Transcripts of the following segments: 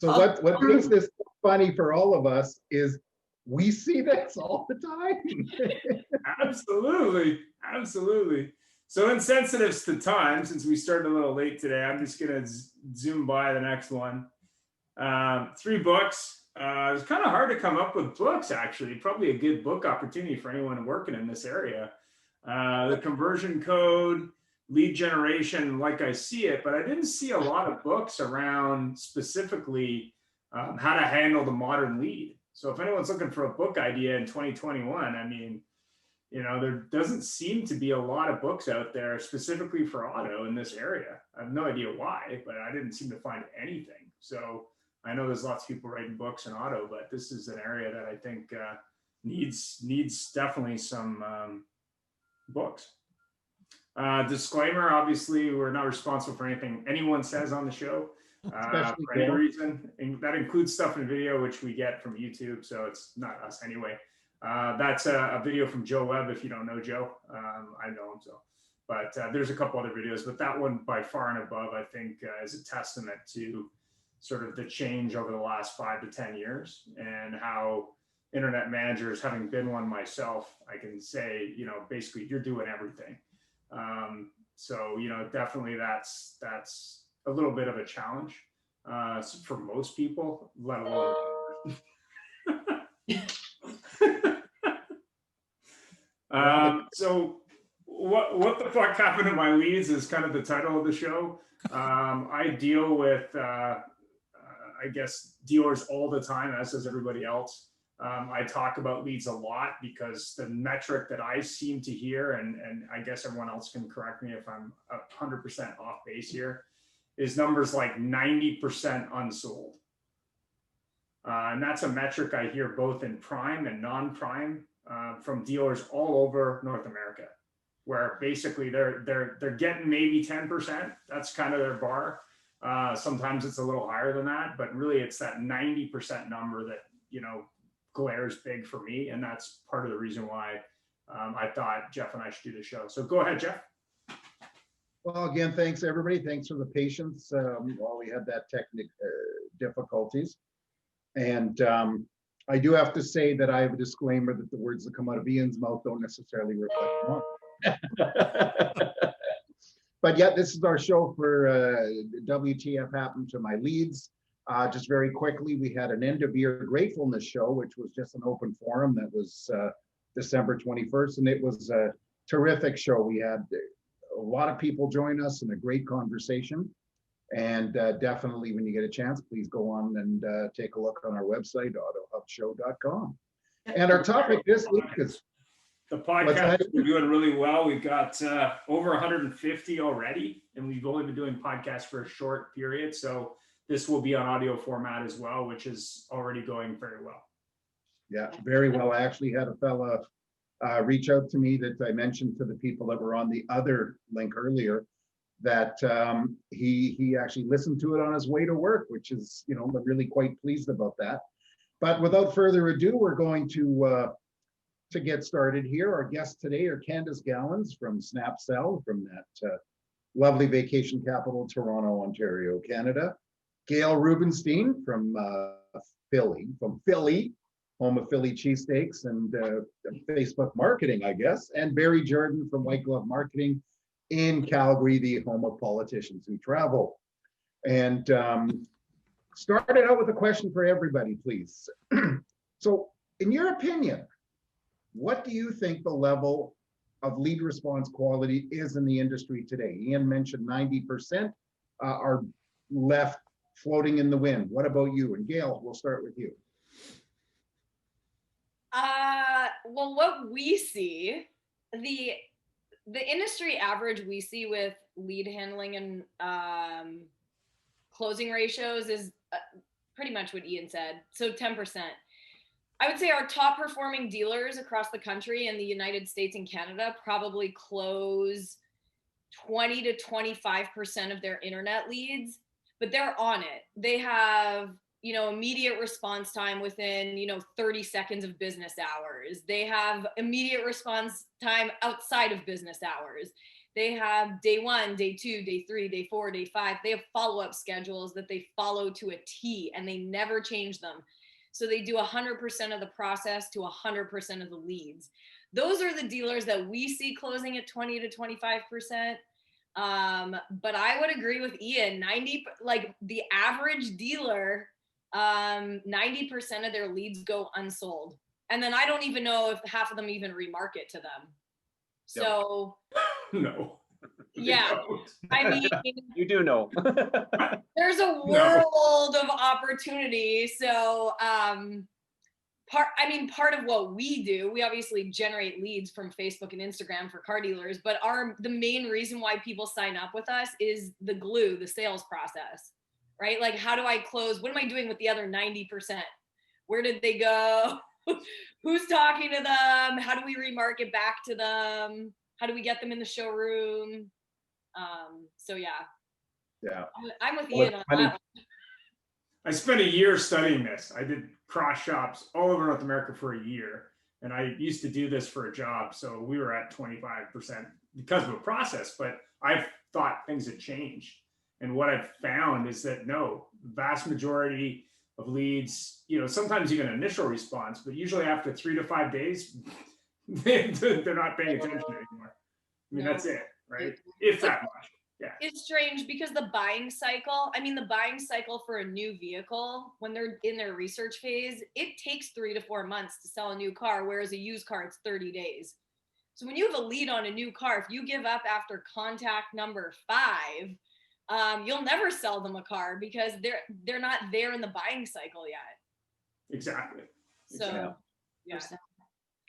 So what makes this funny for all of us is we see this all the time. Absolutely. Absolutely. So insensitive to time, since we started a little late today, I'm just going to zoom by the next one. 3 books. It's kind of hard to come up with books, actually. Probably a good book opportunity for anyone working in this area. The Conversion Code, Lead Generation, like I see it, but I didn't see a lot of books around specifically how to handle the modern lead. So if anyone's looking for a book idea in 2021, I mean, there doesn't seem to be a lot of books out there specifically for auto in this area. I have no idea why, but I didn't seem to find anything. So I know there's lots of people writing books in auto, but this is an area that I think needs definitely some books. Disclaimer, obviously, we're not responsible for anything anyone says on the show for any reason. And that includes stuff in video, which we get from YouTube, so it's not us anyway. That's a video from Joe Webb, if you don't know Joe. I know him, so. But there's a couple other videos, but that one by far and above, I think, is a testament to sort of the change over the last 5 to 10 years and how internet managers, having been one myself, I can say, basically you're doing everything. So, definitely that's a little bit of a challenge for most people, let alone. So what the fuck happened to my leads is kind of the title of the show. I deal with, I guess, dealers all the time, as does everybody else. I talk about leads a lot because the metric that I seem to hear, and I guess everyone else can correct me if I'm 100% off base here, is numbers like 90% unsold. And that's a metric I hear both in prime and non-prime from dealers all over North America, where basically they're getting maybe 10%. That's kind of their bar. Sometimes it's a little higher than that, but really it's that 90% number that, glares big for me. And that's part of the reason why I thought Jeff and I should do the show. So go ahead, Jeff. Well, again, thanks everybody. Thanks for the patience while we had that technical difficulties. And I do have to say that I have a disclaimer that the words that come out of Ian's mouth don't necessarily reflect mine. But yeah, this is our show for WTF happened to my leads. Just very quickly, we had an end of year gratefulness show, which was just an open forum that was December 21st. And it was a terrific show. We had a lot of people join us and a great conversation. And definitely when you get a chance, please go on and take a look on our website, autohubshow.com. And our topic this week is the podcast. We're doing really well. We've got over 150 already, and we've only been doing podcasts for a short period. So this will be on audio format as well, which is already going very well. Yeah, very well. I actually had a fella reach out to me that I mentioned to the people that were on the other link earlier, that he actually listened to it on his way to work, which is, I'm really quite pleased about that. But without further ado, we're going to get started here. Our guests today are Candace Gallons from Snapcell, from that lovely vacation capital, Toronto, Ontario, Canada. Gail Rubenstein from Philly, home of Philly cheesesteaks and Facebook marketing, I guess. And Barry Jordan from White Glove Marketing in Calgary, the home of politicians who travel. And started out with a question for everybody, please. So in your opinion, what do you think the level of lead response quality is in the industry today? Ian mentioned 90% are left floating in the wind. What about you? And Gail, we'll start with you. Well, what we see, the industry average we see with lead handling and closing ratios is pretty much what Ian said. So 10%. I would say our top performing dealers across the country in the United States and Canada probably close 20 to 25% of their internet leads, but they're on it. They have, immediate response time within, 30 seconds of business hours. They have immediate response time outside of business hours. They have day 1, day 2, day 3, day 4, day 5. They have follow-up schedules that they follow to a T, and they never change them. So they do 100% of the process to 100% of the leads. Those are the dealers that we see closing at 20 to 25%. But I would agree with Ian, 90, like the average dealer, 90% of their leads go unsold. And then I don't even know if half of them even remarket to them. So No. yeah, I mean, You do know. there's a world of opportunity. So, part of what we do, we obviously generate leads from Facebook and Instagram for car dealers, but the main reason why people sign up with us is the glue, the sales process, right? Like, how do I close? What am I doing with the other 90%? Where did they go? Who's talking to them? How do we remarket back to them? How do we get them in the showroom? So yeah, I'm with Ian on that one. I spent a year studying this. I did cross shops all over North America for a year. And I used to do this for a job. So we were at 25% because of a process, but I thought things had changed. And what I've found is that no, vast majority of leads, sometimes you get an initial response, but usually after 3 to 5 days, they're not paying attention anymore. I mean, that's it, right? If that much. Yeah. It's strange because the buying cycle for a new vehicle, when they're in their research phase, it takes 3 to 4 months to sell a new car, whereas a used car, it's 30 days. So when you have a lead on a new car, if you give up after contact number 5, you'll never sell them a car because they're not there in the buying cycle yet. Exactly. So, yeah.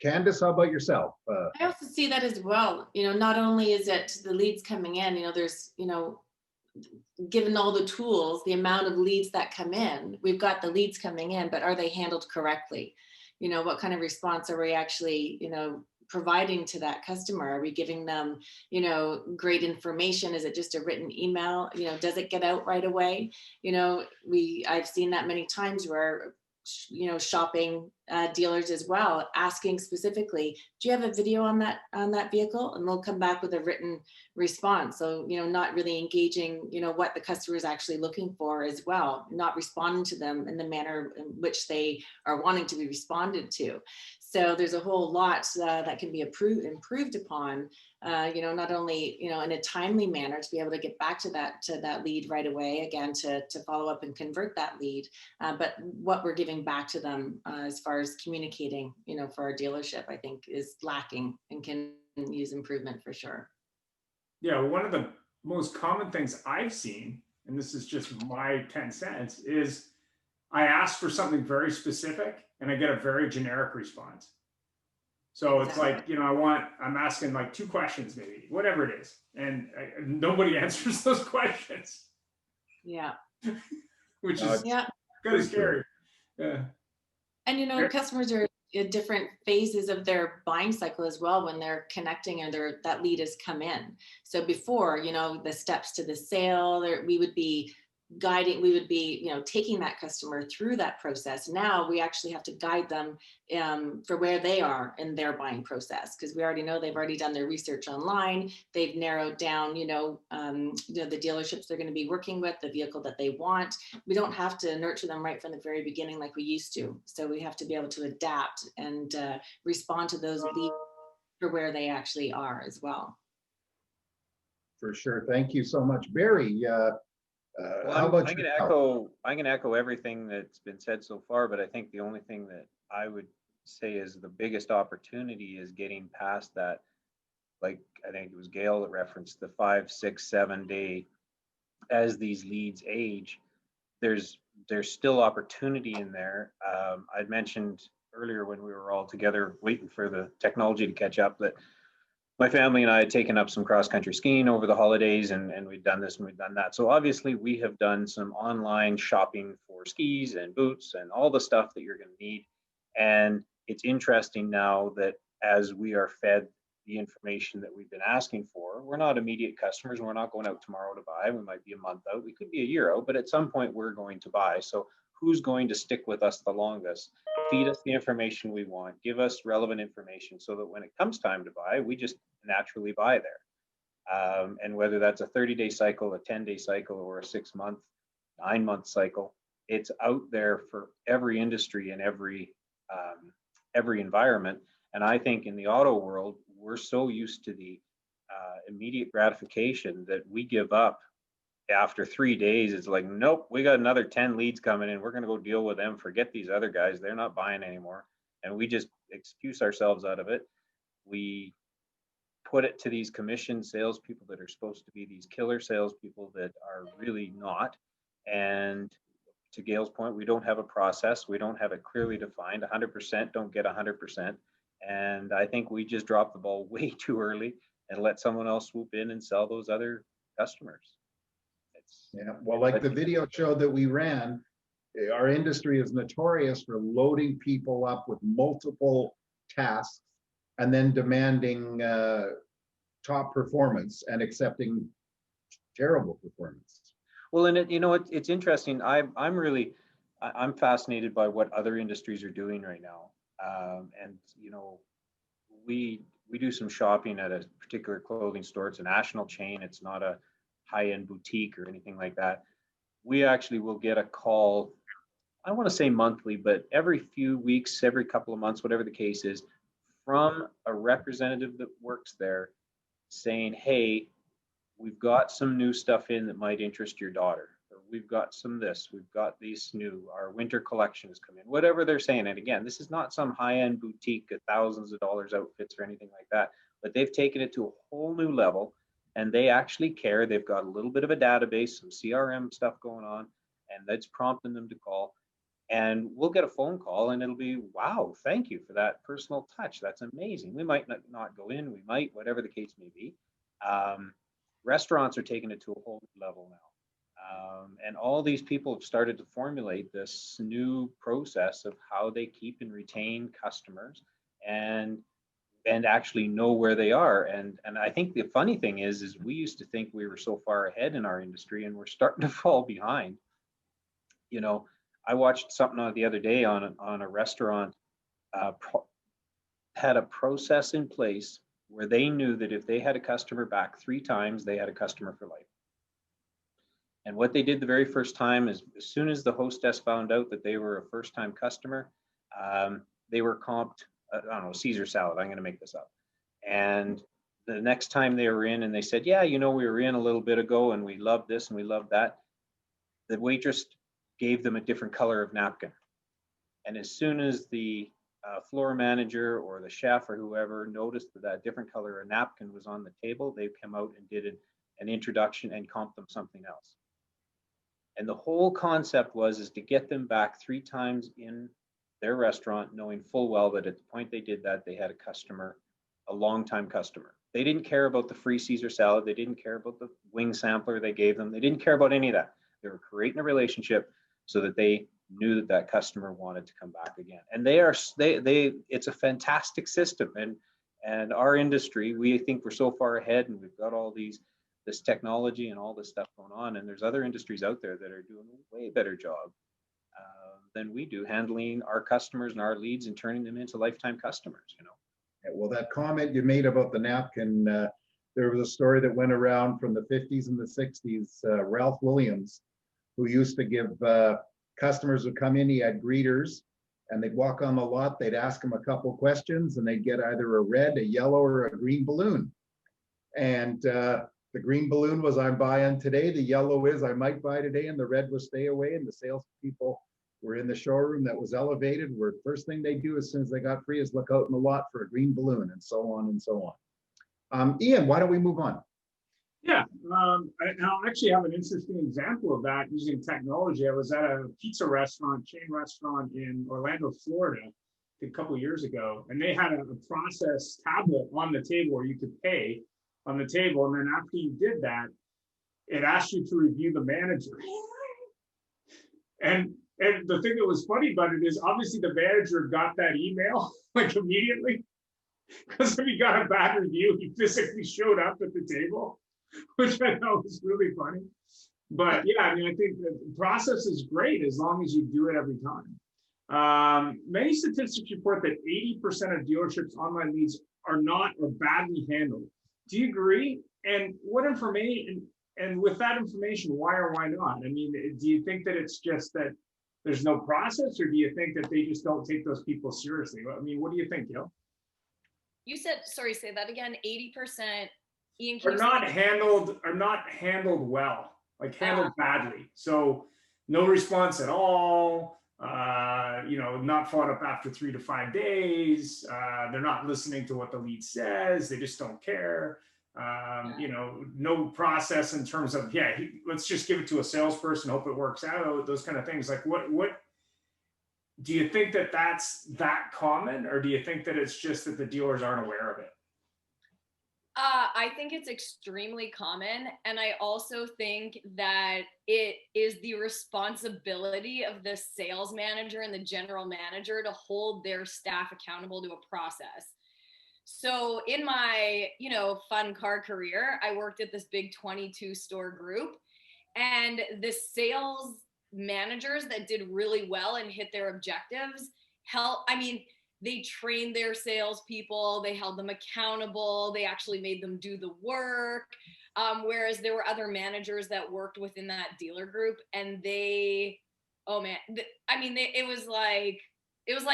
Candace, how about yourself? I also see that as well. Not only is it the leads coming in, there's, given all the tools, the amount of leads that come in, we've got the leads coming in, but are they handled correctly? What kind of response are we actually, providing to that customer? Are we giving them, great information? Is it just a written email? Does it get out right away? I've seen that many times where shopping dealers as well, asking specifically, do you have a video on that vehicle? And they'll come back with a written response. So, not really engaging, what the customer is actually looking for as well, not responding to them in the manner in which they are wanting to be responded to. So there's a whole lot that can be improved upon, not only, in a timely manner to be able to get back to that lead right away, again, to follow up and convert that lead, but what we're giving back to them as far as communicating, for our dealership, I think is lacking and can use improvement for sure. Yeah, one of the most common things I've seen, and this is just my 10 cents, is I ask for something very specific and I get a very generic response. So it's like, I'm asking like 2 questions, maybe, whatever it is. And nobody answers those questions. Yeah. Which is kind of scary. Yeah. And, customers are at different phases of their buying cycle as well when they're connecting and that lead has come in. So before, the steps to the sale, we would be guiding, we would be, taking that customer through that process. Now we actually have to guide them for where they are in their buying process, because we already know they've already done their research online. They've narrowed down, the dealerships they're going to be working with, the vehicle that they want. We don't have to nurture them right from the very beginning like we used to. So we have to be able to adapt and respond to those leads for where they actually are as well. For sure. Thank you so much, Barry. How about I'm going to echo everything that's been said so far, but I think the only thing that I would say is the biggest opportunity is getting past that. Like, I think it was Gail that referenced the 5, 6, 7 day, as these leads age, there's still opportunity in there. I'd mentioned earlier when we were all together waiting for the technology to catch up that my family and I had taken up some cross-country skiing over the holidays, and we'd done this and we'd done that. So obviously we have done some online shopping for skis and boots and all the stuff that you're going to need. And it's interesting now that as we are fed the information that we've been asking for, we're not immediate customers. We're not going out tomorrow to buy. We might be a month out. We could be a year out, but at some point we're going to buy. So who's going to stick with us the longest? Feed us the information we want, give us relevant information so that when it comes time to buy, we just naturally buy there. And whether that's a 30-day cycle, a 10-day cycle, or a 6-month, 9-month cycle, it's out there for every industry and every environment. And I think in the auto world, we're so used to the immediate gratification that we give up after 3 days. It's like, nope, we got another 10 leads coming in. We're going to go deal with them. Forget these other guys. They're not buying anymore. And we just excuse ourselves out of it. We put it to these commission salespeople that are supposed to be these killer salespeople that are really not. And to Gail's point, we don't have a process. We don't have it clearly defined. 100% don't get 100%. And I think we just dropped the ball way too early and let someone else swoop in and sell those other customers. Yeah, well, like the video show that we ran, our industry is notorious for loading people up with multiple tasks and then demanding top performance and accepting terrible performance. Well, and it's interesting. I'm fascinated by what other industries are doing right now. And we do some shopping at a particular clothing store. It's a national chain. It's not a high-end boutique or anything like that. We actually will get a call, I want to say monthly, but every few weeks, every couple of months, whatever the case is, from a representative that works there saying, hey, we've got some new stuff in that might interest your daughter, or we've got some this, we've got these new, our winter collection has come in, whatever they're saying. And again, this is not some high-end boutique at thousands of dollars outfits or anything like that, but they've taken it to a whole new level. And they actually care. They've got a little bit of a database, some CRM stuff going on, and that's prompting them to call. And we'll get a phone call and it'll be, wow, thank you for that personal touch. That's amazing. We might not go in, we might, whatever the case may be. Restaurants are taking it to a whole new level now. And all these people have started to formulate this new process of how they keep and retain customers and actually know where they are. And I think the funny thing is we used to think we were so far ahead in our industry and we're starting to fall behind. I watched something on the other day on a restaurant had a process in place where they knew that if they had a customer back 3 times, they had a customer for life. And what they did the very first time is, as soon as the hostess found out that they were a first-time customer, they were comped, I don't know, Caesar salad, I'm going to make this up. And the next time they were in and they said, yeah, we were in a little bit ago and we loved this and we loved that, the waitress gave them a different color of napkin. And as soon as the floor manager or the chef or whoever noticed that different color of napkin was on the table, they come out and did an introduction and comped them something else. And the whole concept is to get them back 3 times in their restaurant, knowing full well that at the point they did that, they had a customer, a long-time customer. They didn't care about the free Caesar salad. They didn't care about the wing sampler they gave them. They didn't care about any of that. They were creating a relationship so that they knew that customer wanted to come back again. And it's a fantastic system. And our industry, we think we're so far ahead and we've got all this technology and all this stuff going on. And there's other industries out there that are doing a way better job than we do handling our customers and our leads and turning them into lifetime customers. Yeah, well, that comment you made about the napkin, there was a story that went around from the 50s and the 60s. Ralph Williams, who used to give customers who come in, he had greeters, and they'd walk on the lot, they'd ask him a couple questions, and they'd get either a red, a yellow, or a green balloon. And the green balloon was, I'm buying today. The yellow is, I might buy today. And the red was, stay away. And the salespeople were in the showroom that was elevated, where first thing they do as soon as they got free is look out in the lot for a green balloon, and so on and so on. Ian, why don't we move on? Yeah, I'll actually have an interesting example of that using technology. I was at a pizza restaurant, chain restaurant in Orlando, Florida, a couple of years ago, and they had a process tablet on the table where you could pay on the table, and then after you did that, it asked you to review the manager. And the thing that was funny about it is, obviously the manager got that email like immediately, because if he got a bad review, he physically showed up at the table, which I know was really funny. But yeah, I mean, I think the process is great as long as you do it every time. Many statistics report that 80% of dealerships' online leads are not or badly handled. Do you agree? and what information, and with that information, why or why not? I mean, do you think that it's just that there's no process, or do you think that they just don't take those people seriously? I mean, what do you think, Gil? You said, sorry, say that again. 80%. Ian, Are not handled well, like handled badly. So no response at all. Not followed up after 3 to 5 days. They're not listening to what the lead says. They just don't care. No process in terms of, let's just give it to a salesperson, hope it works out, those kind of things. Like what do you think that that's that common, or do you think that it's just that the dealers aren't aware of it? I think it's extremely common. And I also think that it is the responsibility of the sales manager and the general manager to hold their staff accountable to a process. So in my, fun car career, I worked at this big 22 store group, and the sales managers that did really well and hit their objectives they trained their salespeople, they held them accountable, they actually made them do the work. Whereas there were other managers that worked within that dealer group, and it was like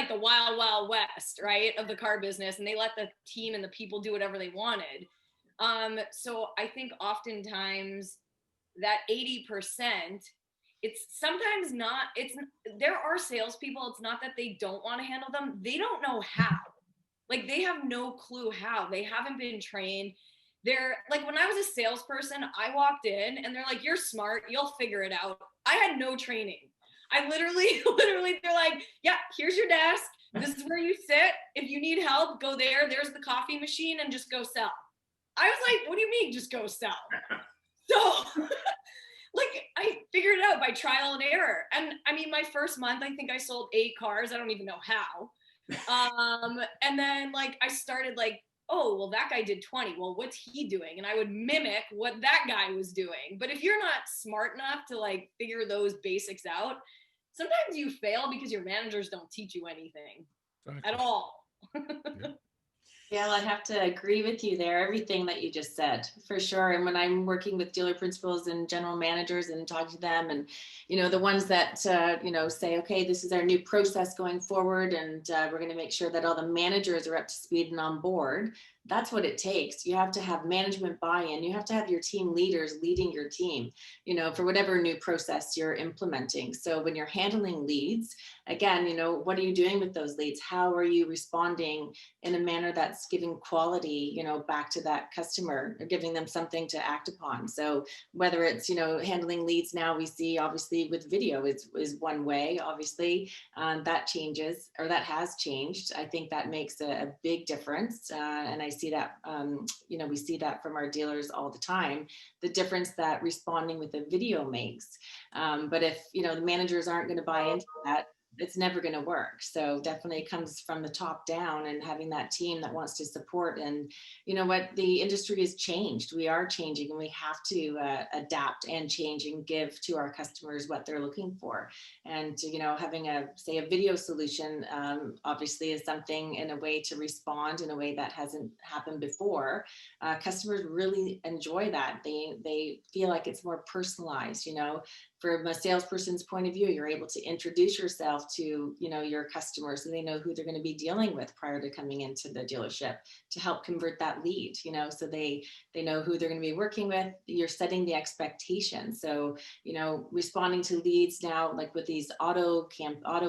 the wild, wild west, right, of the car business, and they let the team and the people do whatever they wanted. So I think oftentimes that 80%, it's sometimes not, there are salespeople, it's not that they don't want to handle them, they don't know how. Like, they have no clue how. They haven't been trained. They're like, when I was a salesperson, I walked in and they're like, you're smart, you'll figure it out. I had no training. I literally, they're like, yeah, here's your desk. This is where you sit. If you need help, go there. There's the coffee machine, and just go sell. I was like, what do you mean just go sell? So like, I figured it out by trial and error. And I mean, my first month, I think I sold 8 cars. I don't even know how. And then like, I started like, oh, well, that guy did 20. Well, what's he doing? And I would mimic what that guy was doing. But if you're not smart enough to like figure those basics out, sometimes you fail because your managers don't teach you anything at all. Yeah, well, I have to agree with you there. Everything that you just said, for sure. And when I'm working with dealer principals and general managers and talk to them, and, the ones that, say, okay, this is our new process going forward, and we're going to make sure that all the managers are up to speed and on board. That's what it takes. You have to have management buy-in. You have to have your team leaders leading your team, for whatever new process you're implementing. So when you're handling leads, again, what are you doing with those leads? How are you responding in a manner that's giving quality, back to that customer, or giving them something to act upon? So whether it's, handling leads now, we see obviously with video is one way, obviously, that changes, or that has changed. I think that makes a big difference. And I see that, we see that from our dealers all the time, the difference that responding with a video makes. But if, the managers aren't going to buy into that, it's never going to work. So definitely it comes from the top down, and having that team that wants to support. And the industry has changed. We are changing, and we have to adapt and change and give to our customers what they're looking for. And having a video solution obviously is something, in a way to respond in a way that hasn't happened before. Customers really enjoy that. They feel like it's more personalized. From a salesperson's point of view, you're able to introduce yourself to, your customers, so they know who they're going to be dealing with prior to coming into the dealership, to help convert that lead, so they know who they're going to be working with. You're setting the expectation. So, responding to leads now, like with these auto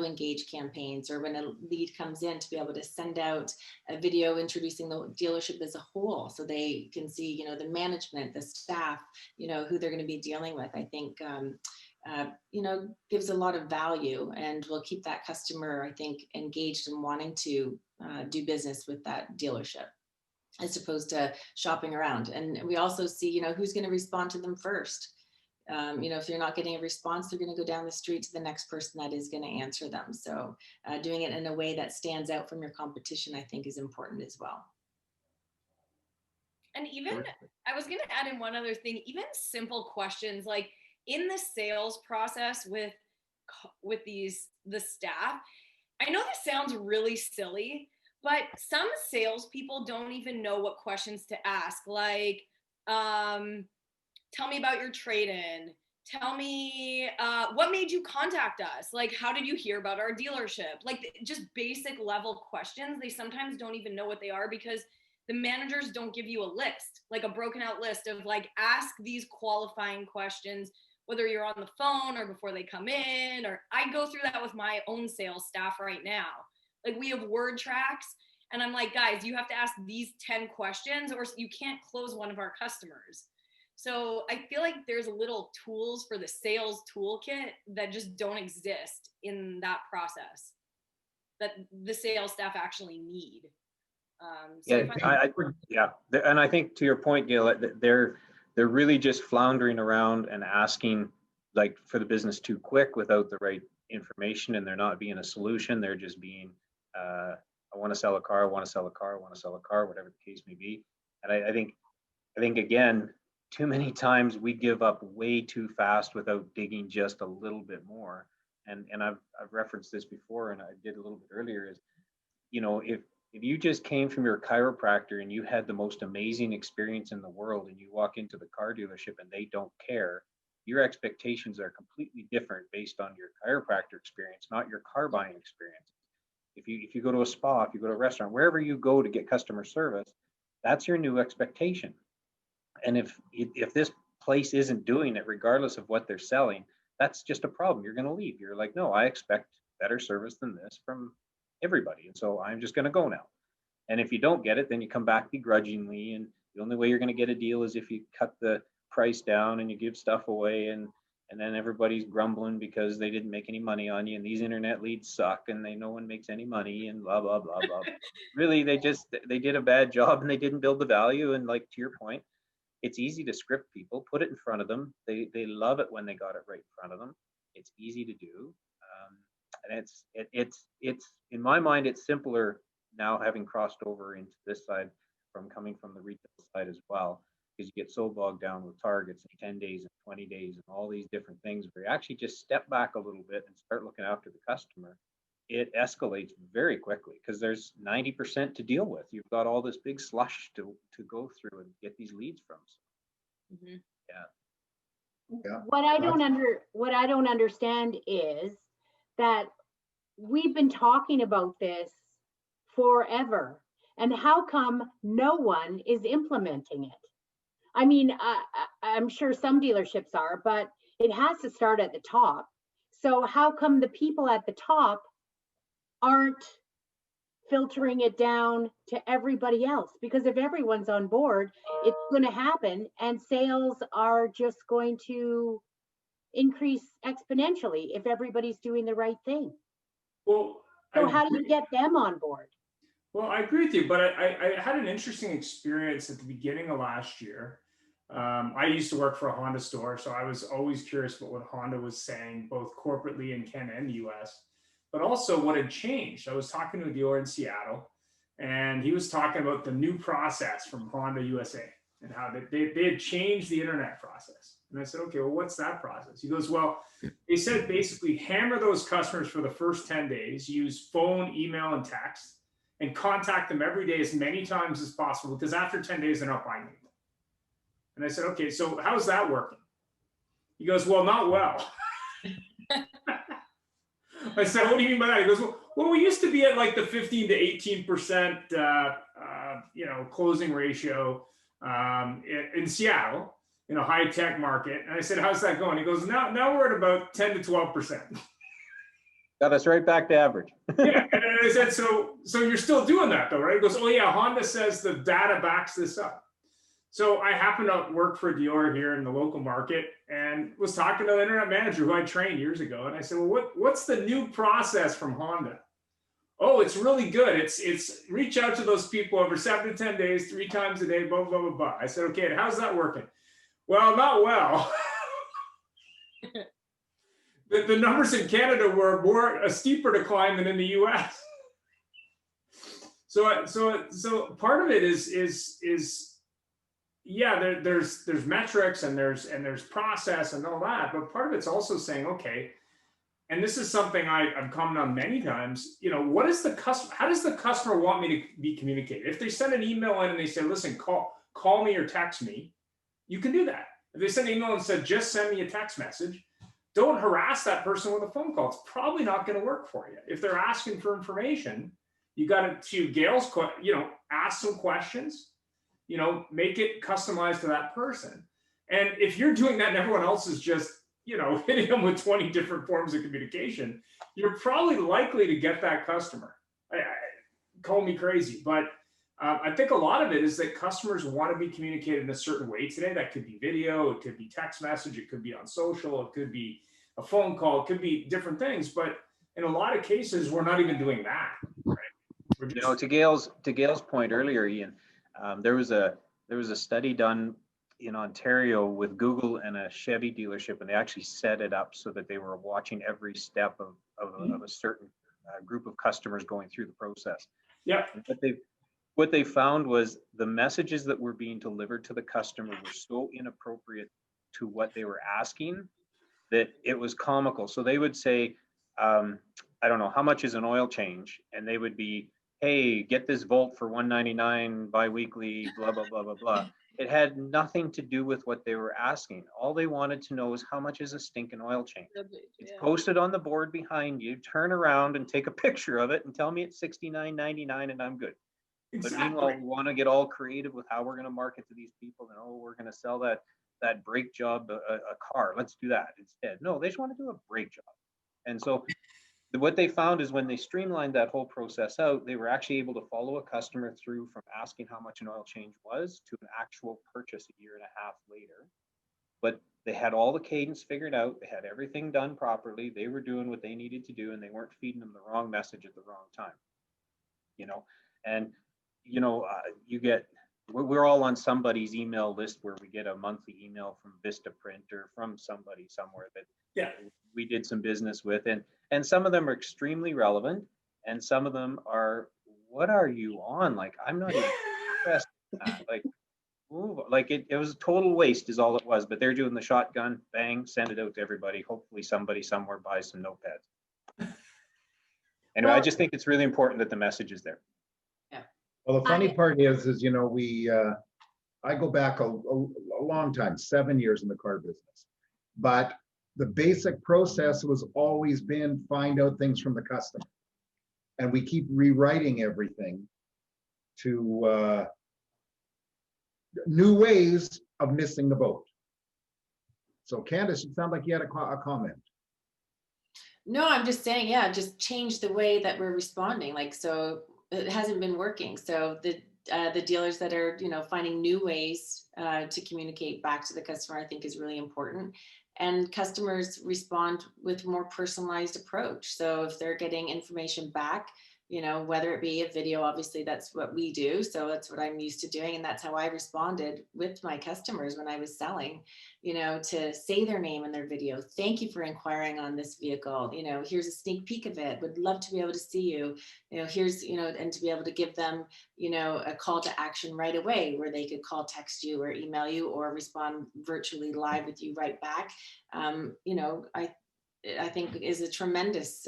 engage campaigns, or when a lead comes in, to be able to send out a video introducing the dealership as a whole, so they can see, the management, the staff, who they're going to be dealing with. I think, gives a lot of value, and will keep that customer, I think, engaged and wanting to do business with that dealership, as opposed to shopping around. And we also see, who's going to respond to them first. If they're not getting a response, they're going to go down the street to the next person that is going to answer them. So doing it in a way that stands out from your competition, I think, is important as well. And even, I was going to add in one other thing, even simple questions like in the sales process with the staff. I know this sounds really silly, but some salespeople don't even know what questions to ask. Like, Tell me about your trade-in. Tell me what made you contact us? Like, how did you hear about our dealership? Like, just basic level questions. They sometimes don't even know what they are because the managers don't give you a list, like a broken out list of like, ask these qualifying questions, whether you're on the phone or before they come in, or I go through that with my own sales staff right now. Like, we have word tracks and I'm like, guys, you have to ask these 10 questions or you can't close one of our customers. So I feel like there's little tools for the sales toolkit that just don't exist in that process that the sales staff actually need. And I think to your point, Gail, they're really just floundering around and asking like for the business too quick without the right information, and they're not being a solution. They're just being, I want to sell a car, I want to sell a car, I want to sell a car, whatever the case may be. And I think again, too many times we give up way too fast without digging just a little bit more. And I've referenced this before, and I did a little bit earlier, is, you know, if you just came from your chiropractor and you had the most amazing experience in the world and you walk into the car dealership and they don't care, your expectations are completely different based on your chiropractor experience, not your car buying experience. If you go to a spa, if you go to a restaurant, wherever you go to get customer service, that's your new expectation. And if this place isn't doing it, regardless of what they're selling, that's just a problem. You're going to leave. You're like, no, I expect better service than this from everybody. And so I'm just going to go now. And if you don't get it, then you come back begrudgingly. And the only way you're going to get a deal is if you cut the price down and you give stuff away. And then everybody's grumbling because they didn't make any money on you. And these internet leads suck and no one makes any money and blah, blah, blah, blah. Really, they did a bad job and they didn't build the value. And like, to your point, it's easy to script people, put it in front of them. They love it when they got it right in front of them. It's easy to do. And it's in my mind, it's simpler now, having crossed over into this side from coming from the retail side as well, because you get so bogged down with targets and 10 days and 20 days and all these different things where you actually just step back a little bit and start looking after the customer. It escalates very quickly because there's 90% to deal with. You've got all this big slush to go through and get these leads from. So, Mm-hmm. Yeah. What I don't understand is that we've been talking about this forever, and how come no one is implementing it? I mean, I'm sure some dealerships are, but it has to start at the top. So how come the people at the top aren't filtering it down to everybody else? Because if everyone's on board, it's going to happen, and sales are just going to increase exponentially if everybody's doing the right thing. Well, So how do you get them on board? Well, I agree with you, but I had an interesting experience at the beginning of last year. I used to work for a Honda store, so I was always curious about what Honda was saying, both corporately in Canada and the US, but also what had changed. I was talking to a dealer in Seattle, and he was talking about the new process from Honda USA and how they had changed the internet process. And I said, okay, well, what's that process? He goes, well, they said basically hammer those customers for the first 10 days, use phone, email, and text, and contact them every day as many times as possible, because after 10 days, they're not buying anything. And I said, okay, so how's that working? He goes, well, not well. I said, what do you mean by that? He goes, well, we used to be at like the 15 to 18% closing ratio in Seattle, in a high tech market. And I said, how's that going? He goes, now we're at about 10 to 12%. Got us right back to average. Yeah, and I said, so you're still doing that though, right? He goes, oh yeah, Honda says the data backs this up. So I happened to work for a dealer here in the local market and was talking to the internet manager who I trained years ago. And I said, well, what's the new process from Honda? Oh, it's really good. It's reach out to those people over 7 to 10 days, 3 times a day, blah, blah, blah, blah. I said, okay, and how's that working? Well, not well. The numbers in Canada were a steeper decline than in the US. So part of it is yeah, there's metrics and there's process and all that, but part of it's also saying, okay, and this is something I've commented on many times, what is the customer, how does the customer want me to be communicated? If they send an email in and they say, listen, call me or text me, you can do that. If they send an email and said, just send me a text message, don't harass that person with a phone call. It's probably not going to work for you. If they're asking for information, you got to Gail's, ask some questions, make it customized to that person. And if you're doing that and everyone else is just, hitting them with 20 different forms of communication, you're probably likely to get that customer. Call me crazy, but I think a lot of it is that customers want to be communicated in a certain way today. That could be video, it could be text message, it could be on social, it could be a phone call, it could be different things. But in a lot of cases, we're not even doing that. Right? We're just, to Gail's point earlier, Ian, there was a study done in Ontario with Google and a Chevy dealership, and they actually set it up so that they were watching every step of a certain group of customers going through the process. yeah. And what they found was the messages that were being delivered to the customer were so inappropriate to what they were asking that it was comical. So they would say, I don't know, how much is an oil change? And they would be, hey, get this Volt for $199 biweekly, blah, blah, blah, blah, blah. It had nothing to do with what they were asking. All they wanted to know is how much is a stinking oil change? It's posted on the board behind you. Turn around and take a picture of it and tell me it's $69.99 and I'm good. Exactly. But meanwhile, we want to get all creative with how we're going to market to these people. And we're going to sell that brake job a car. Let's do that instead. No, they just want to do a brake job. And so what they found is when they streamlined that whole process out, they were actually able to follow a customer through from asking how much an oil change was to an actual purchase a year and a half later. But they had all the cadence figured out. They had everything done properly. They were doing what they needed to do, and they weren't feeding them the wrong message at the wrong time. And we're all on somebody's email list where we get a monthly email from Vistaprint or from somebody somewhere that we did some business with, and some of them are extremely relevant, and some of them are, what are you on? Like, I'm not even interested in that. Like, move. Like it was a total waste is all it was. But they're doing the shotgun, bang, send it out to everybody. Hopefully somebody somewhere buys some notepads. Anyway, I just think it's really important that the message is there. Well, the funny part is I go back a long time, 7 years in the car business, but the basic process was always been find out things from the customer. And we keep rewriting everything to new ways of missing the boat. So Candace, it sounded like you had a comment. No, I'm just saying, yeah, just change the way that we're responding. Like, so it hasn't been working. So the dealers that are, finding new ways to communicate back to the customer, I think is really important. And customers respond with more personalized approach. So if they're getting information back, whether it be a video, obviously that's what we do. So that's what I'm used to doing. And that's how I responded with my customers when I was selling, to say their name in their video. Thank you for inquiring on this vehicle. Here's a sneak peek of it. Would love to be able to see you. Here's, and to be able to give them, a call to action right away where they could call, text you or email you or respond virtually live with you right back. I think is a tremendous,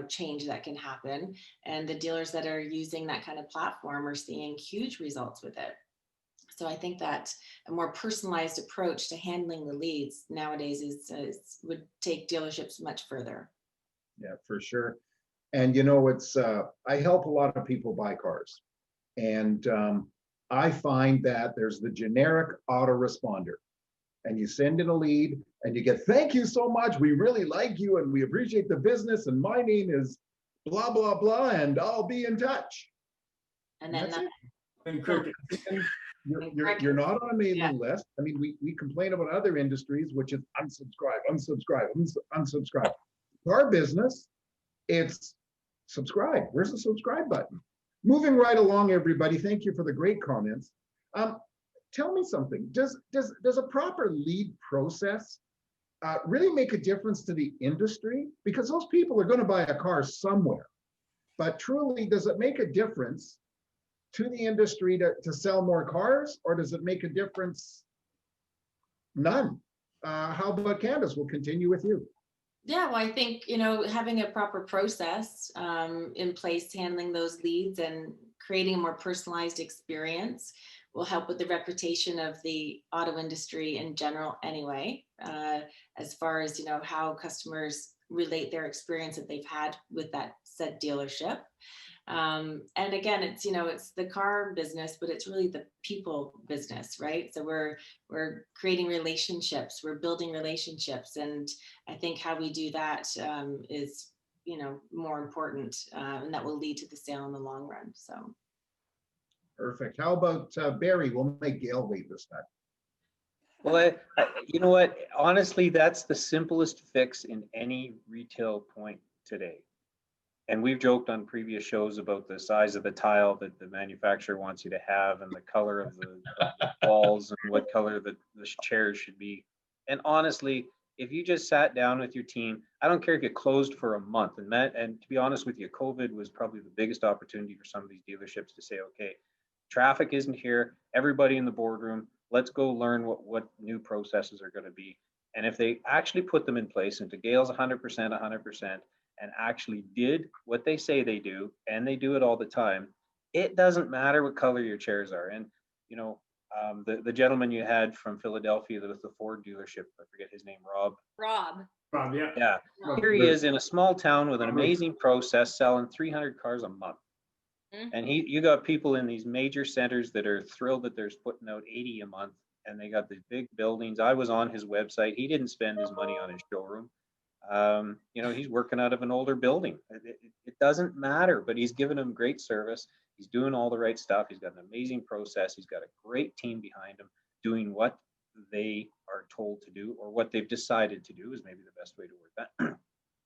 change that can happen. And the dealers that are using that kind of platform are seeing huge results with it. So I think that a more personalized approach to handling the leads nowadays would take dealerships much further. Yeah, for sure. And it's I help a lot of people buy cars, and I find that there's the generic autoresponder. And you send in a lead and you get, thank you so much. We really like you and we appreciate the business. And my name is blah, blah, blah, and I'll be in touch. And then you're not on a mailing list. I mean, we complain about other industries, which is unsubscribe. Our business, it's subscribe. Where's the subscribe button? Moving right along, everybody. Thank you for the great comments. Tell me something. Does a proper lead process really make a difference to the industry? Because those people are going to buy a car somewhere. But truly, does it make a difference to the industry to sell more cars, or does it make a difference? None. How about Candace? We'll continue with you. Yeah, well, I think, having a proper process in place, handling those leads and creating a more personalized experience will help with the reputation of the auto industry in general anyway, as far as, you know, how customers relate their experience that they've had with that said dealership. And again, it's, you know, it's the car business, but it's really the people business, right? So we're creating relationships, we're building relationships, and I think how we do that is, you know, more important, and that will lead to the sale in the long run. So Perfect. How about Barry? We'll make Gail wait this time. Well, you know what? Honestly, that's the simplest fix in any retail point today. And we've joked on previous shows about the size of the tile that the manufacturer wants you to have and the color of the walls and what color the chairs should be. And honestly, if you just sat down with your team, I don't care if you closed for a month. And to be honest with you, COVID was probably the biggest opportunity for some of these dealerships to say, okay, traffic isn't here. Everybody in the boardroom, let's go learn what new processes are going to be. And if they actually put them in place, and to Gail's 100%, and actually did what they say they do, and they do it all the time, it doesn't matter what color your chairs are. And, you know, the gentleman you had from Philadelphia with the Ford dealership, I forget his name, Rob. Rob. Yeah. Yeah, here he is in a small town with an amazing process, selling 300 cars a month. And you got people in these major centers that are thrilled that they're putting out 80 a month, and they got these big buildings. I was on his website. He didn't spend his money on his showroom. You know, he's working out of an older building. It doesn't matter, but he's giving them great service. He's doing all the right stuff. He's got an amazing process. He's got a great team behind him doing what they are told to do, or what they've decided to do is maybe the best way to word that.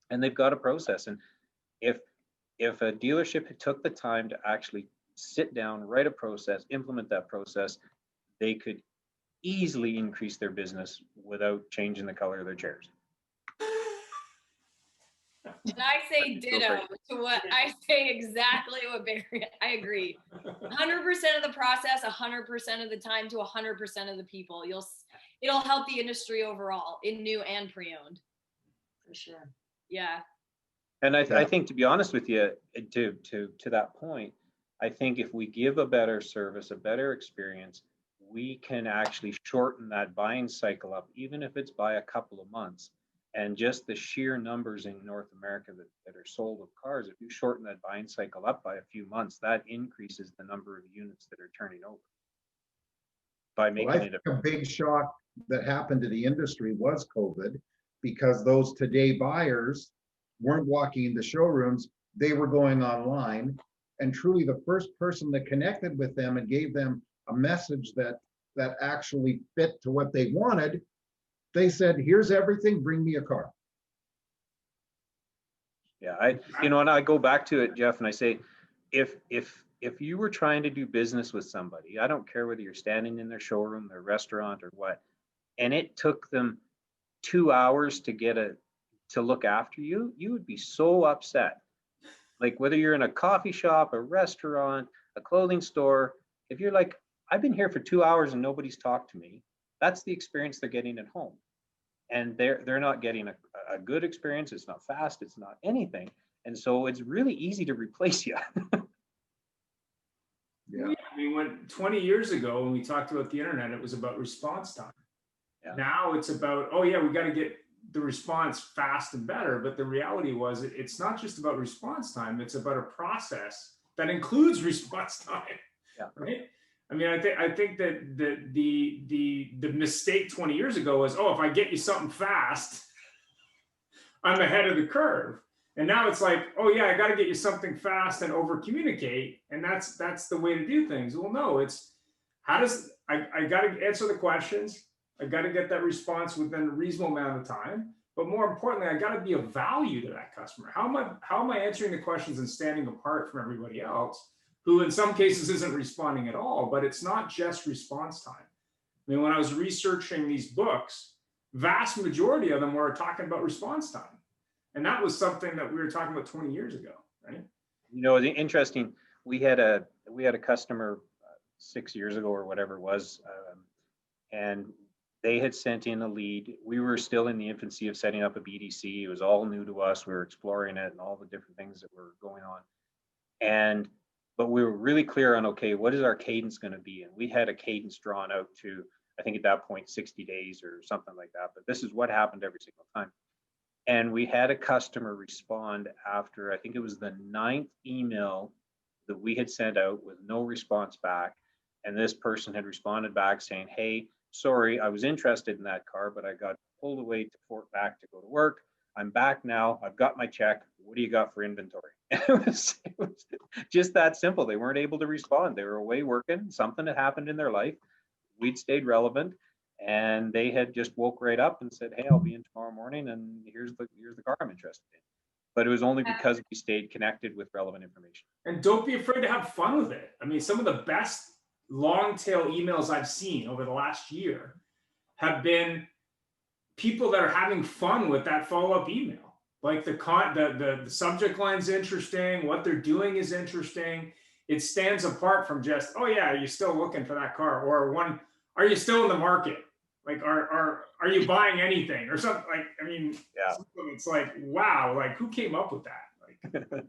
And they've got a process. And if a dealership took the time to actually sit down, write a process, implement that process, they could easily increase their business without changing the color of their chairs. And I say ditto to what I say exactly what Barry, I agree. 100% of the process, 100% of the time to 100% of the people. It'll help the industry overall in new and pre-owned. for sure. Yeah. And I think, to be honest with you, to that point, I think if we give a better service, a better experience, we can actually shorten that buying cycle up, even if it's by a couple of months. And just the sheer numbers in North America that are sold of cars, if you shorten that buying cycle up by a few months, that increases the number of units that are turning over. By making Well, I think a big shock that happened to the industry was COVID, because those today buyers weren't walking the showrooms, they were going online. And truly the first person that connected with them and gave them a message that actually fit to what they wanted, they said, here's everything, bring me a car. Yeah, and I go back to it, Jeff, and I say, if you were trying to do business with somebody, I don't care whether you're standing in their showroom, their restaurant, or what, and it took them 2 hours to look after you, you would be so upset. Like, whether you're in a coffee shop, a restaurant, a clothing store, if you're like, I've been here for 2 hours and nobody's talked to me, that's the experience they're getting at home. And they're not getting a good experience. It's not fast, it's not anything. And so it's really easy to replace you. Yeah. I mean, when 20 years ago, when we talked about the internet, it was about response time. Yeah. Now it's about, oh yeah, we got to get the response fast and better. But the reality was, it's not just about response time. It's about a process that includes response time. Yeah. Right. I mean, I think that the mistake 20 years ago was, oh, if I get you something fast, I'm ahead of the curve. And now it's like, oh yeah, I got to get you something fast and over communicate, and that's the way to do things. Well, no, it's I got to answer the questions. I got to get that response within a reasonable amount of time. But more importantly, I got to be of value to that customer. How am I answering the questions and standing apart from everybody else, who in some cases isn't responding at all? But it's not just response time. I mean, when I was researching these books, vast majority of them were talking about response time. And that was something that we were talking about 20 years ago, right? You know, the interesting, we had a customer 6 years ago or whatever it was, and they had sent in a lead. We were still in the infancy of setting up a BDC. It was all new to us. We were exploring it and all the different things that were going on. And but we were really clear on, okay, what is our cadence going to be? And we had a cadence drawn out to, I think at that point, 60 days or something like that. But this is what happened every single time. And we had a customer respond after, I think it was the 9th email that we had sent out with no response back. And this person had responded back saying, hey, sorry, I was interested in that car, but I got pulled away to Fort Mac to go to work. I'm back now. I've got my check. What do you got for inventory? It was just that simple. They weren't able to respond. They were away working. Something had happened in their life. We'd stayed relevant, and they had just woke right up and said, hey, I'll be in tomorrow morning, and here's the car I'm interested in. But it was only because we stayed connected with relevant information. And don't be afraid to have fun with it. I mean, some of the best long tail emails I've seen over the last year have been people that are having fun with that follow-up email. Like the subject line's interesting, what they're doing is interesting. It stands apart from just, oh yeah, are you still looking for that car? Or one, are you still in the market? Like, are you buying anything or something? Like, I mean, yeah, it's like, wow, like who came up with that? Like,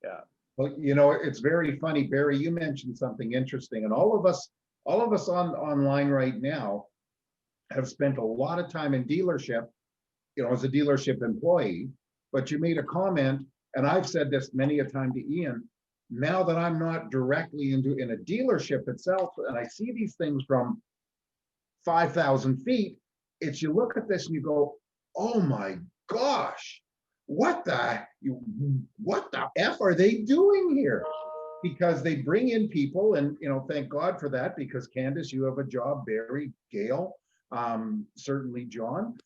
yeah. Well, you know, it's very funny, Barry, you mentioned something interesting, and all of us online right now have spent a lot of time in dealership, you know, as a dealership employee. But you made a comment, and I've said this many a time to Ian, now that I'm not directly in a dealership itself, and I see these things from 5,000 feet, it's you look at this and you go, oh my gosh, what the F are they doing here? Because they bring in people, and, you know, thank God for that, because Candace, you have a job, Barry, Gail, certainly John,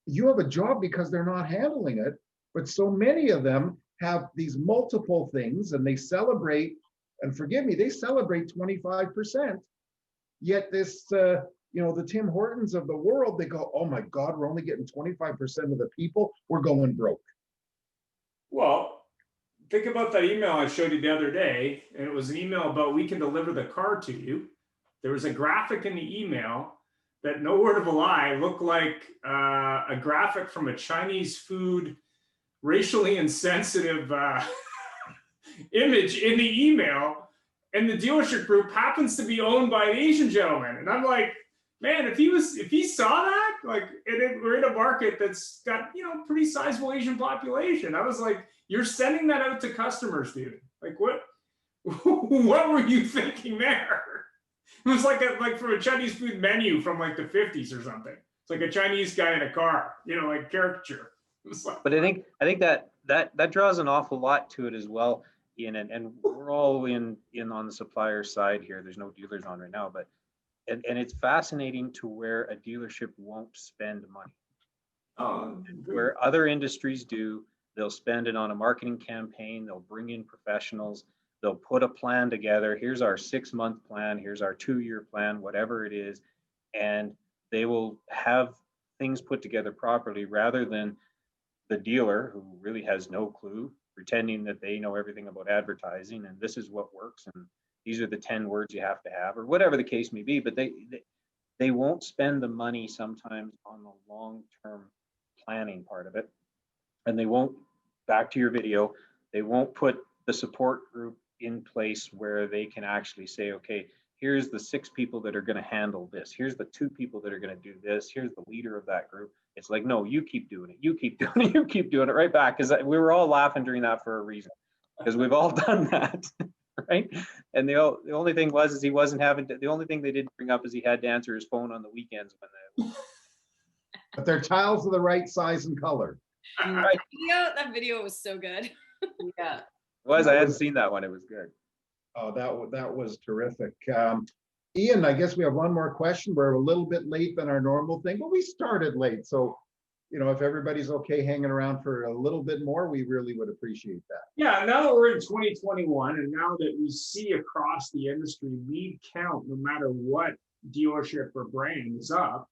you have a job because they're not handling it. But so many of them have these multiple things, and they celebrate, and forgive me, they celebrate 25%. Yet this, you know, the Tim Hortons of the world, they go, oh my God, we're only getting 25% of the people, we're going broke. well, think about that email I showed you the other day, and it was an email about we can deliver the car to you. There was a graphic in the email that, no word of a lie, looked like a graphic from a Chinese food racially insensitive image in the email, and the dealership group happens to be owned by an Asian gentleman. And I'm like, man, if he saw that, like, we're in a market that's got, you know, pretty sizable Asian population. I was like, you're sending that out to customers, dude. Like, what were you thinking there? It was like from a Chinese food menu from like the 50s or something. It's like a Chinese guy in a car, you know, like caricature. Like, but I think that draws an awful lot to it as well, Ian, and we're all in on the supplier side here. There's no dealers on right now, but and it's fascinating to where a dealership won't spend money. Where other industries do, they'll spend it on a marketing campaign, they'll bring in professionals, they'll put a plan together. Here's our 6-month plan, here's our 2-year plan, whatever it is, and they will have things put together properly, rather than the dealer, who really has no clue, pretending that they know everything about advertising and this is what works and these are the 10 words you have to have, or whatever the case may be. But they won't spend the money sometimes on the long-term planning part of it, and they won't, back to your video, they won't put the support group in place where they can actually say, okay, here's the 6 people that are going to handle this, here's the 2 people that are going to do this, here's the leader of that group. It's like, no, you keep doing it, you keep doing it, you keep doing it, right back. Because we were all laughing during that for a reason, because we've all done that. Right? And the only thing was, is he wasn't having to, the only thing they didn't bring up is he had to answer his phone on the weekends when But their tiles are the right size and color. That video was so good. Yeah. I hadn't seen that one. It was good. Oh, that was terrific. Ian, I guess we have one more question. We're a little bit late than our normal thing, but we started late. So, you know, if everybody's okay hanging around for a little bit more, we really would appreciate that. yeah, now that we're in 2021, and now that we see across the industry lead count, no matter what dealership or brand is up,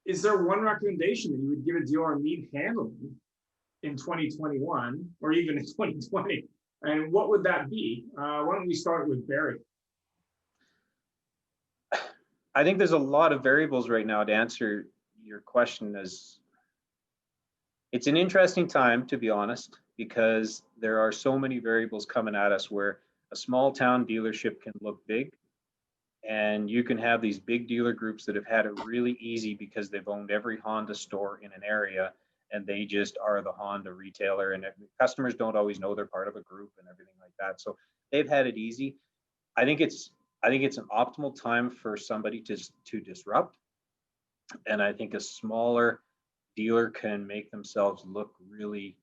is there one recommendation that you would give a dealer on lead handling in 2021 or even in 2020? And what would that be? Why don't we start with Barry? I think there's a lot of variables right now to answer your question. As it's an interesting time, to be honest, because there are so many variables coming at us where a small town dealership can look big, and you can have these big dealer groups that have had it really easy because they've owned every Honda store in an area, and they just are the Honda retailer, and customers don't always know they're part of a group and everything like that. So they've had it easy. I think it's an optimal time for somebody to disrupt. And I think a smaller dealer can make themselves look really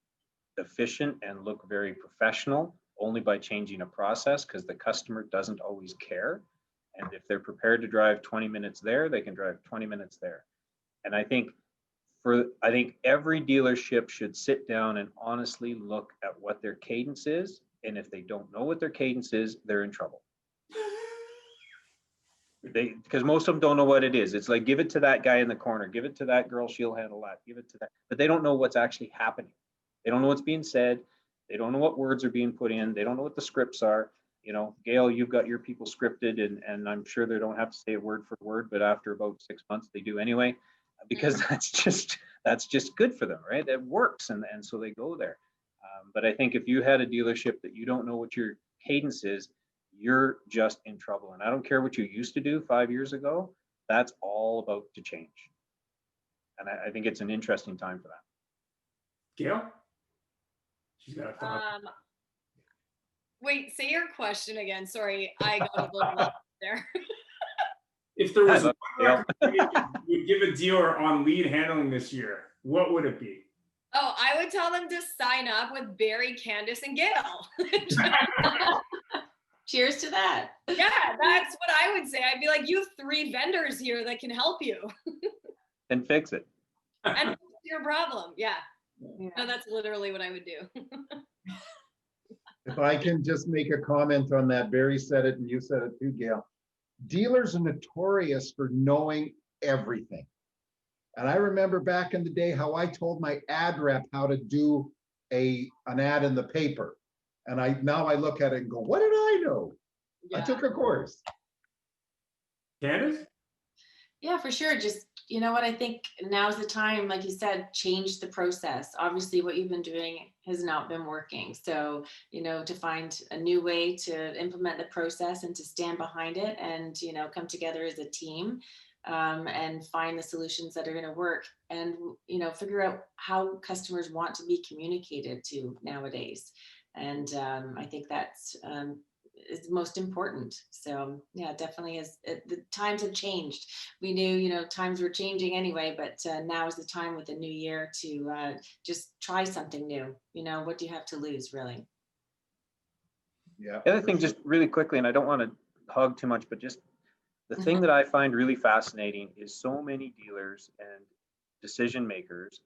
efficient and look very professional only by changing a process, because the customer doesn't always care. And if they're prepared to drive 20 minutes there, they can drive 20 minutes there. And I think every dealership should sit down and honestly look at what their cadence is. And if they don't know what their cadence is, they're in trouble. Because most of them don't know what it is. It's like, give it to that guy in the corner, give it to that girl, she'll handle that, give it to that. But they don't know what's actually happening. They don't know what's being said. They don't know what words are being put in. They don't know what the scripts are. You know, Gail, you've got your people scripted, and I'm sure they don't have to say it word for word, but after about 6 months they do anyway, because that's just good for them, right? It works, and so they go there. But I think if you had a dealership that you don't know what your cadence is, you're just in trouble. And I don't care what you used to do 5 years ago, that's all about to change. And I think it's an interesting time for that. Gail? She's got a thought. Wait, say your question again. Sorry, I got a little lost there. If there was one recommendation you would give a dealer on lead handling this year, what would it be? Oh, I would tell them to sign up with Barry, Candace, and Gail. Cheers to that. Yeah, that's what I would say. I'd be like, you have 3 vendors here that can help you. And fix it. And fix your problem. Yeah. Yeah. No, that's literally what I would do. If I can just make a comment on that, Barry said it and you said it too, Gail. Dealers are notorious for knowing everything. And I remember back in the day how I told my ad rep how to do an ad in the paper. And now I look at it and go, what did I know? Yeah. I took a course. Candace? Yeah, for sure. Just, you know what, I think now's the time, like you said, change the process. Obviously what you've been doing has not been working. So, you know, to find a new way to implement the process and to stand behind it and, you know, come together as a team, and find the solutions that are going to work, and, you know, figure out how customers want to be communicated to nowadays. And I think that's is most important. So yeah, definitely the times have changed. We knew, you know, times were changing anyway, but now is the time with the new year to just try something new. You know, what do you have to lose, really? Yeah. The other thing, just really quickly, and I don't want to hog too much, but just the thing that I find really fascinating is so many dealers and decision makers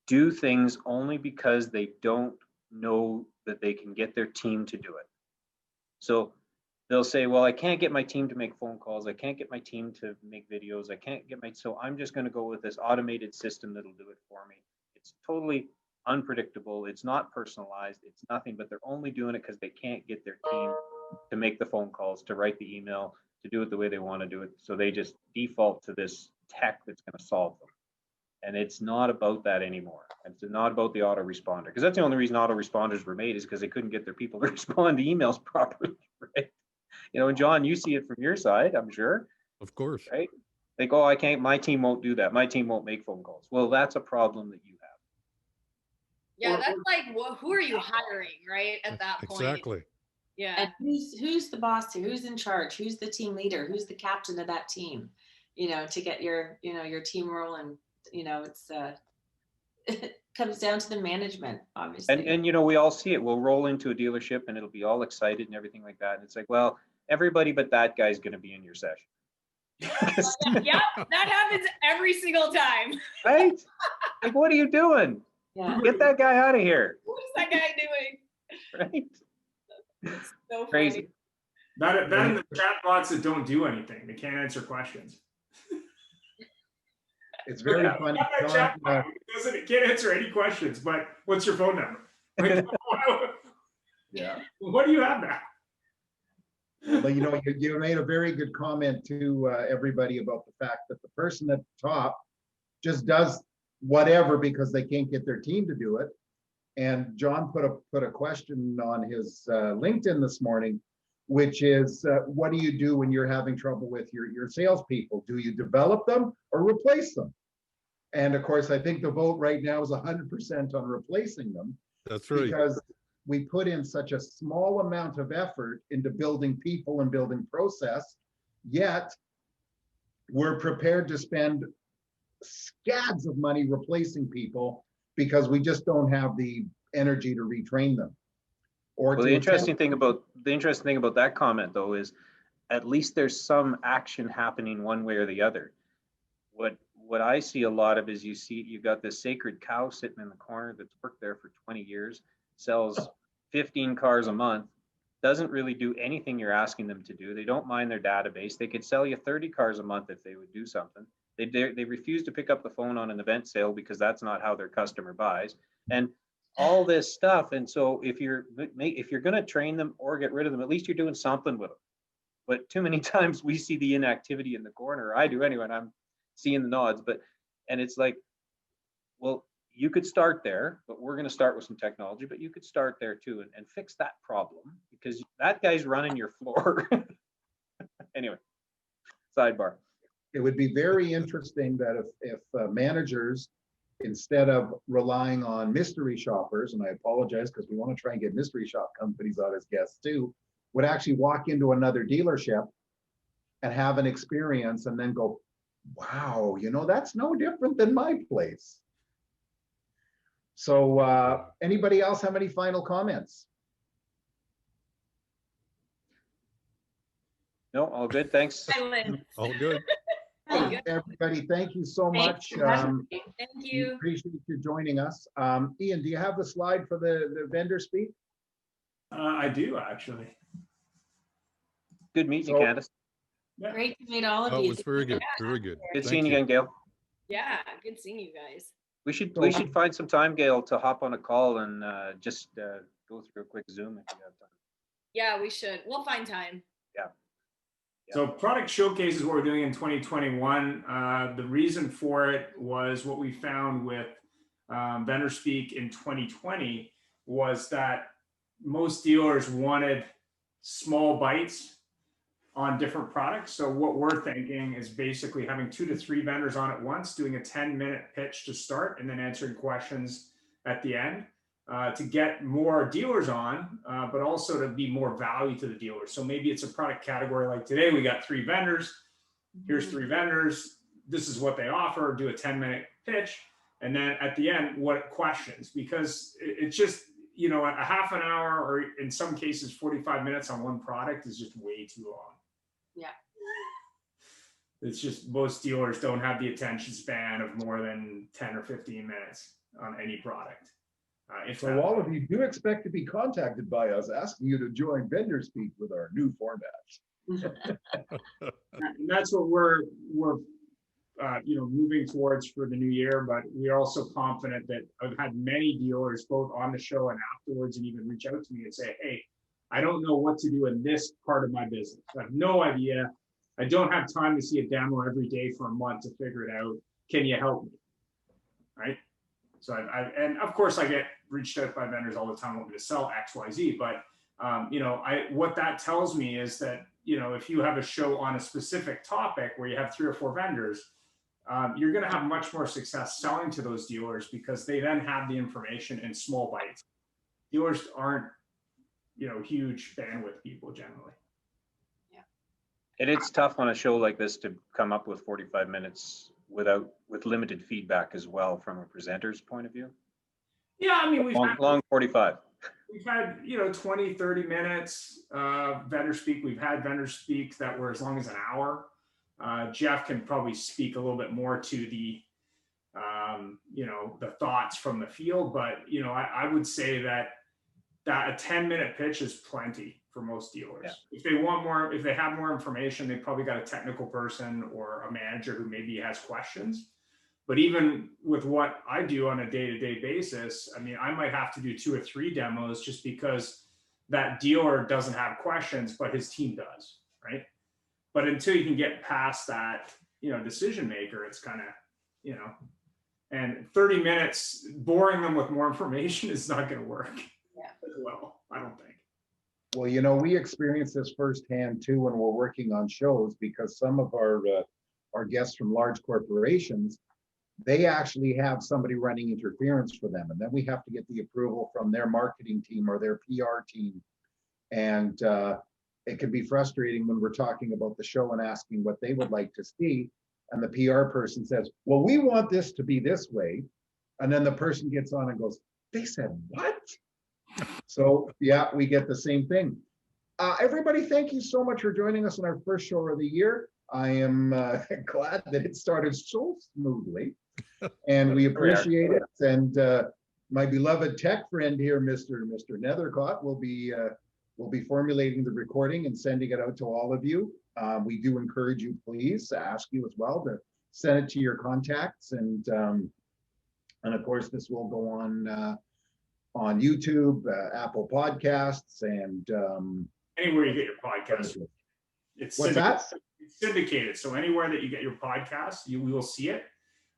do things only because they don't know that they can get their team to do it. So they'll say, well, I can't get my team to make phone calls. I can't get my team to make videos. I can't get so I'm just going to go with this automated system that'll do it for me. It's totally unpredictable. It's not personalized. It's nothing, but they're only doing it because they can't get their team to make the phone calls, to write the email, to do it the way they want to do it. So they just default to this tech that's going to solve them. And it's not about that anymore. It's not about the autoresponder, because that's the only reason autoresponders were made, is because they couldn't get their people to respond to emails properly, right? You know, and John, you see it from your side, I'm sure. Of course. Right? They go, oh, I can't, my team won't do that. My team won't make phone calls. Well, that's a problem that you have. Yeah, that's like, well, who are you hiring, right? At that point. Exactly. Yeah. And who's the boss here? Who's in charge? Who's the team leader? Who's the captain of that team? You know, to get your, you know, your team rolling. You know, it's it comes down to the management, obviously. And you know, we all see it. We'll roll into a dealership and it'll be all excited and everything like that. And it's like, well, everybody but that guy's going to be in your session. Yeah, that happens every single time. Right? Like, what are you doing? Yeah. Get that guy out of here. What is that guy doing? Right? So Crazy. funny. That and the chat bots that don't do anything. They can't answer questions. It's very funny. That John, chat bot, it can't answer any questions, but what's your phone number? Like, yeah. what do you have now? But you know, you made a very good comment to everybody about the fact that the person at the top just does whatever because they can't get their team to do it. And John put a question on his LinkedIn this morning, which is, what do you do when you're having trouble with your salespeople? Do you develop them or replace them? And of course, I think the vote right now is 100% on replacing them. That's right. Because we put in such a small amount of effort into building people and building process, yet we're prepared to spend scads of money replacing people because we just don't have the energy to retrain them. Or Well, the interesting thing about that comment though is at least there's some action happening one way or the other. What I see a lot of is you've got this sacred cow sitting in the corner that's worked there for 20 years, sells 15 cars a month, doesn't really do anything you're asking them to do. They don't mind their database. They could sell you 30 cars a month if they would do something. They refuse to pick up the phone on an event sale because that's not how their customer buys, and all this stuff. And so if you're going to train them or get rid of them, at least you're doing something with them. But too many times we see the inactivity in the corner. I do anyway, and I'm seeing the nods. And it's like, well, you could start there, but we're going to start with some technology. But you could start there too and fix that problem because that guy's running your floor. Anyway, sidebar. It would be very interesting that if managers, instead of relying on mystery shoppers, and I apologize because we want to try and get mystery shop companies on as guests too, would actually walk into another dealership and have an experience and then go, wow, that's no different than my place. So anybody else have any final comments? No, all good. Thanks. All good. Everybody, thank you so much. Thank We you. appreciate you joining us. Ian, do you have the slide for the vendor speak? I do actually. Good meeting you, So- Candace. Yeah. Great to meet all of Oh, you. it was very good. Very good. Good Thank seeing you you. again, Gail. Yeah, good seeing you guys. We should find some time, Gail, to hop on a call and just go through a quick Zoom if you have time. Yeah, we should. We'll find time. So product showcase is what we're doing in 2021. The reason for it was what we found with Vendor Speak in 2020 was that most dealers wanted small bites on different products. So what we're thinking is basically having 2 to 3 vendors on at once, doing a 10-minute pitch to start and then answering questions at the end. To get more dealers on, but also to be more value to the dealers. So maybe it's a product category like today, we got 3 vendors. Here's 3 vendors. This is what they offer. Do a 10-minute pitch. And then at the end, what questions? Because it's just, a half an hour or in some cases, 45 minutes on one product is just way too long. Yeah. It's just most dealers don't have the attention span of more than 10 or 15 minutes on any product. So all of you do expect to be contacted by us asking you to join Vendor Speak with our new format. And that's what we're moving towards for the new year. But we're also confident that I've had many dealers both on the show and afterwards, and even reach out to me and say, "Hey, I don't know what to do in this part of my business. I have no idea. I don't have time to see a demo every day for a month to figure it out. Can you help me?" Right. So and of course I get reached out by vendors all the time wanting to sell XYZ, but what that tells me is that, if you have a show on a specific topic where you have 3 or 4 vendors, you're going to have much more success selling to those dealers because they then have the information in small bites. Dealers aren't, huge bandwidth people generally. And it's tough on a show like this to come up with 45 minutes with limited feedback as well from a presenter's point of view. Yeah, I mean, long 45. We've had 20, 30 minutes vendor speak. We've had vendor speak that were as long as an hour. Jeff can probably speak a little bit more to the the thoughts from the field, but I would say that a 10-minute pitch is plenty for most dealers. Yeah. If they want more, if they have more information, they probably got a technical person or a manager who maybe has questions. But even with what I do on a day-to-day basis, I mean, I might have to do 2 or 3 demos just because that dealer doesn't have questions, but his team does, right? But until you can get past that, decision maker, it's kind of, And 30 minutes boring them with more information is not going to work. Yeah. As well, I don't think. Well, we experience this firsthand too when we're working on shows, because some of our guests from large corporations, they actually have somebody running interference for them, and then we have to get the approval from their marketing team or their PR team. And it can be frustrating when we're talking about the show and asking what they would like to see, and the PR person says, well, we want this to be this way, and then the person gets on and goes, they said what? So yeah, we get the same thing. Everybody, thank you so much for joining us on our first show of the year. I am glad that it started so smoothly, and we appreciate it. And my beloved tech friend here, Mr. Nethercott, will be formulating the recording and sending it out to all of you. We do encourage you, please, ask you as well to send it to your contacts, and of course this will go on YouTube, Apple Podcasts, and Anywhere you get your podcast. It's what's syndicated. that? It's syndicated. So anywhere that you get your podcast, you will see it.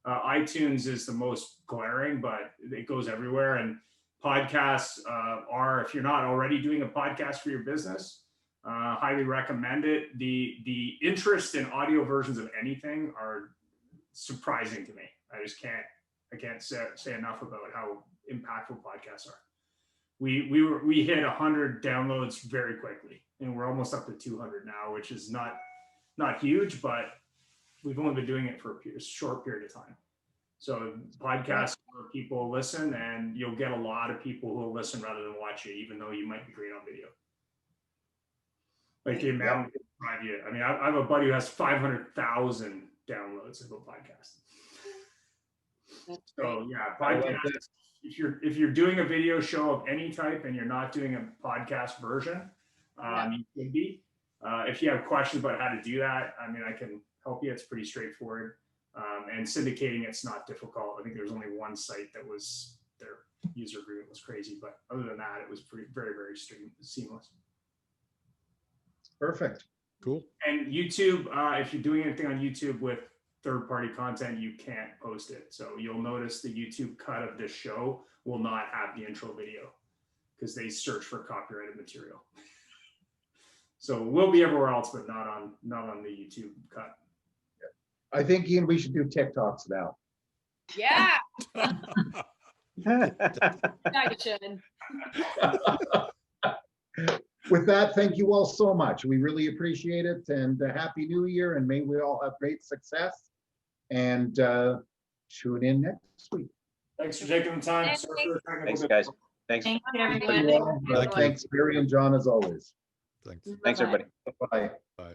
iTunes is the most glaring, but it goes everywhere. And podcasts are, if you're not already doing a podcast for your business, highly recommend it. The interest in audio versions of anything are surprising to me. I can't say enough about how impactful podcasts are. We hit 100 downloads very quickly, and we're almost up to 200 now, which is not huge, but we've only been doing it for a short period of time. So podcasts where people listen, and you'll get a lot of people who will listen rather than watch it, even though you might be great on video. Like the amount of drive you. I mean, I have a buddy who has 500,000 downloads of a podcast. So yeah, podcasts. If you're doing a video show of any type and you're not doing a podcast version, you could be. If you have questions about how to do that, I mean, I can help you. It's pretty straightforward. And syndicating, it's not difficult. I think there was only one site that was, their user agreement was crazy, but other than that, it was very, very seamless. Perfect. Cool. And YouTube, if you're doing anything on YouTube with third-party content, you can't post it. So you'll notice the YouTube cut of this show will not have the intro video because they search for copyrighted material. So we'll be everywhere else, but not on the YouTube cut. I think, Ian, we should do TikToks now. Yeah. I should. With that, thank you all so much. We really appreciate it, and Happy New Year, and may we all have great success. And tune in next week. Thanks for taking the time. Thanks, guys. Thanks. Thank you, Thank everyone. you all. Thank you. Thanks, Barry and John, as always. Thanks. Thanks, everybody. Bye. Bye.